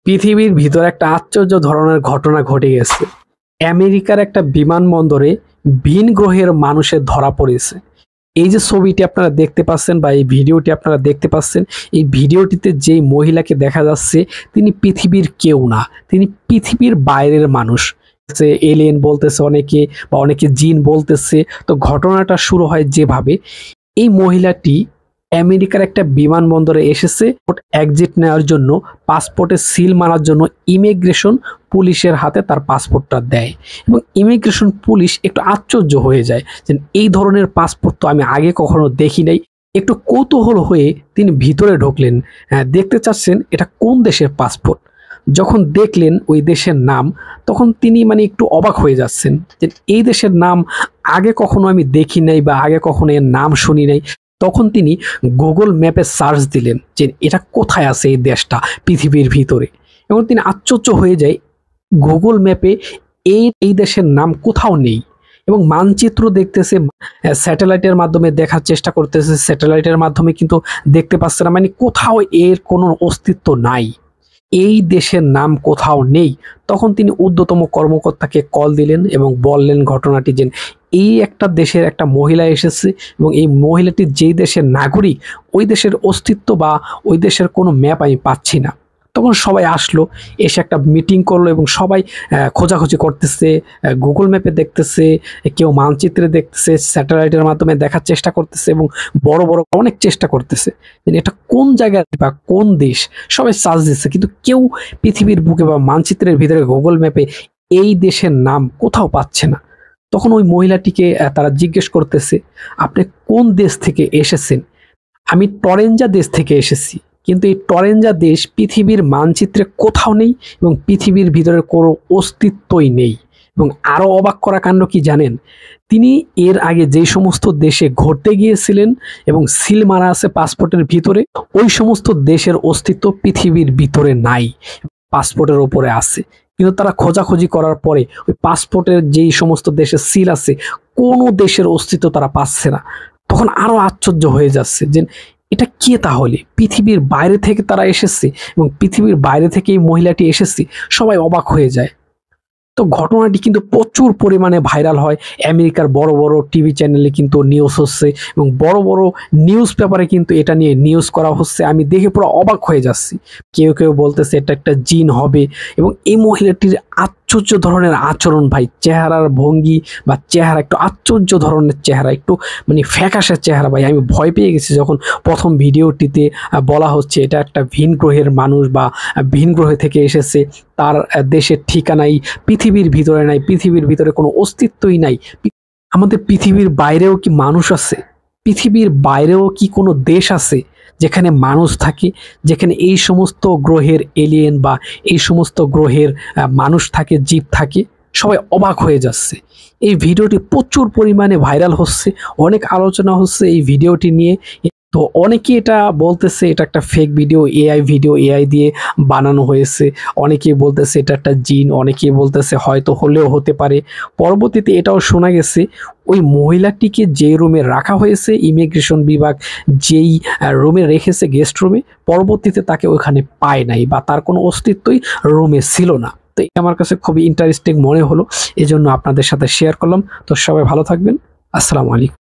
পৃথিবীর ভিতরে একটা আশ্চর্য ধরনের ঘটনা ঘটে গেছে। আমেরিকার একটা বিমানবন্দরে ভিন গ্রহের মানুষের ধরা পড়েছে। এই যে ছবিটি আপনারা দেখতে পাচ্ছেন বা এই ভিডিওটি আপনারা দেখতে পাচ্ছেন, এই ভিডিওটিতে যেই মহিলাকে দেখা যাচ্ছে তিনি পৃথিবীর কেউ না, তিনি পৃথিবীর বাইরের মানুষ। এলিয়েন বলতেছে অনেকে বা অনেকে জিন বলতেছে। তো ঘটনাটা শুরু হয় যেভাবে, এই মহিলাটি আমেরিকার একটা বিমানবন্দরে এসেছে এক্সিট নেওয়ার জন্য, পাসপোর্টে সিল মারার জন্য ইমিগ্রেশন পুলিশের হাতে তার পাসপোর্টটা দেয় এবং ইমিগ্রেশন পুলিশ একটু আশ্চর্য হয়ে যায় যে এই ধরনের পাসপোর্ট তো আমি আগে কখনো দেখি নাই। একটু কৌতূহল হয়ে তিনি ভিতরে ঢুকলেন, দেখতে চাচ্ছেন এটা কোন দেশের পাসপোর্ট। যখন দেখলেন ওই দেশের নাম, তখন তিনি একটু অবাক হয়ে যাচ্ছেন যে এই দেশের নাম আগে কখনো আমি দেখি নাই বা আগে কখনো এর নাম শুনি নাই। তখন তিনি গুগল ম্যাপে সার্চ দিলেন যে এটা কোথায় আছে এই দেশটা পৃথিবীর ভিতরে, এবং তিনি আশ্চর্য হয়ে যায় গুগল ম্যাপে এই দেশের নাম কোথাও নেই। এবং মানচিত্র দেখতেছে, স্যাটেলাইটের মাধ্যমে দেখার চেষ্টা করতেছে, স্যাটেলাইটের মাধ্যমে কিন্তু দেখতে পাচ্ছে না, কোথাও এর কোনো অস্তিত্ব নাই, এই দেশের নাম কোথাও নেই। তখন তিনি ঊর্ধ্বতম কর্মকর্তাকে কল দিলেন এবং বললেন ঘটনাটি, যে এই একটা দেশের একটা মহিলা এসেছে এবং এই মহিলাটি যেই দেশের নাগরিক, ওই দেশের অস্তিত্ব বা ওই দেশের কোনো ম্যাপ আমি পাচ্ছি না। তখন সবাই আসলো, এসে একটা মিটিং করলো এবং সবাই খোঁজাখুঁজি করতেছে, গুগল ম্যাপে দেখতেছে, কেউ মানচিত্রে দেখতেছে, স্যাটেলাইটের মাধ্যমে দেখার চেষ্টা করতেছে এবং বড় বড় অনেক চেষ্টা করতেছে এটা কোন জায়গায় বা কোন দেশ। সবাই সার্চ দিচ্ছে, কিন্তু কেউ পৃথিবীর বুকে বা মানচিত্রের ভিতরে গুগল ম্যাপে এই দেশের নাম কোথাও পাচ্ছে না। তখন ওই মহিলাটিকে তারা জিজ্ঞেস করতেছে, আপনি কোন দেশ থেকে এসেছেন? আমি টরেঞ্জা দেশ থেকে এসেছি, কিন্তু এই টরেঞ্জা দেশ পৃথিবীর মানচিত্রে কোথাও নেই এবং পৃথিবীর ভিতরে কোনো অস্তিত্বই নেই। এবং আরও অবাক করা কাণ্ড কি জানেন, তিনি এর আগে যেই সমস্ত দেশে ঘুরতে গিয়েছিলেন এবং সিল মারা আছে পাসপোর্টের ভিতরে, ওই সমস্ত দেশের অস্তিত্ব পৃথিবীর ভিতরে নাই, পাসপোর্টের ওপরে আছে। কিন্তু তারা খোঁজাখুঁজি করার পরে ওই পাসপোর্টের যেই সমস্ত দেশের সিল আছে, কোনো দেশের অস্তিত্ব তারা পাচ্ছে না। তখন আরো আশ্চর্য হয়ে যাচ্ছে যে এটা কে, তাহলে পৃথিবীর বাইরে থেকে তারা এসেছে এবং পৃথিবীর বাইরে থেকে এই মহিলাটি এসেছে। সবাই অবাক হয়ে যায়। তো ঘটনাটি কিন্তু প্রচুর পরিমাণে ভাইরাল হয়, আমেরিকার বড় বড় টিভি চ্যানেলে কিন্তু নিউজ হচ্ছে এবং বড় বড় নিউজ পেপারে কিন্তু এটা নিয়ে নিউজ করা হচ্ছে। আমি দেখে পুরো অবাক হয়ে যাচ্ছি। কেউ কেউ বলতেছে এটা একটা জিন হবে, এবং এই মহিলাটির আশ্চর্য ধরনের আচরণ ভাই, চেহারার ভঙ্গি বা চেহারা একটু আশ্চর্য ধরনের চেহারা, একটু ফ্যাকাশে চেহারা ভাই। আমি ভয় পেয়ে গেছি যখন প্রথম ভিডিওটিতে বলা হচ্ছে এটা একটা ভিন গ্রহের মানুষ বা ভিন গ্রহ থেকে এসেছে, তার দেশের ঠিকানাই পৃথিবীর ভিতরে নাই, পৃথিবীর ভিতরে কোনো অস্তিত্বই নাই। আমাদের পৃথিবীর বাইরেও কি মানুষ আছে? পৃথিবীর বাইরেও কি কোনো দেশ আছে যেখানে মানুষ থাকে, যেখানে এই সমস্ত গ্রহের এলিয়েন বা এই সমস্ত গ্রহের মানুষ থাকে, জীব থাকে? সবাই অবাক হয়ে যাচ্ছে। এই ভিডিওটি প্রচুর পরিমাণে ভাইরাল হচ্ছে, অনেক আলোচনা হচ্ছে এই ভিডিওটি নিয়ে। তো অনেকে এটা বলতেছে এটা একটা fake video, AI video, AI দিয়ে বানানো হয়েছে। অনেকেই বলতেছে এটা একটা জিন, অনেকেই বলতেছে হয়তো হলেও হতে পারে। পরবর্তীতে এটাও শোনা গেছে ওই মহিলাটিকে যে রুমে রাখা হয়েছে, ইমিগ্রেশন বিভাগ যেই রুমে রেখেছে, গেস্ট রুমে, পরবর্তীতে তাকে ওইখানে পায় নাই বা তার কোনো অস্তিত্বই রুমে ছিল না। তো আমার কাছে খুবই ইন্টারেস্টিং মনে হলো, এজন্য আপনাদের সাথে শেয়ার করলাম। তো সবাই ভালো থাকবেন। আসসালামু আলাইকুম।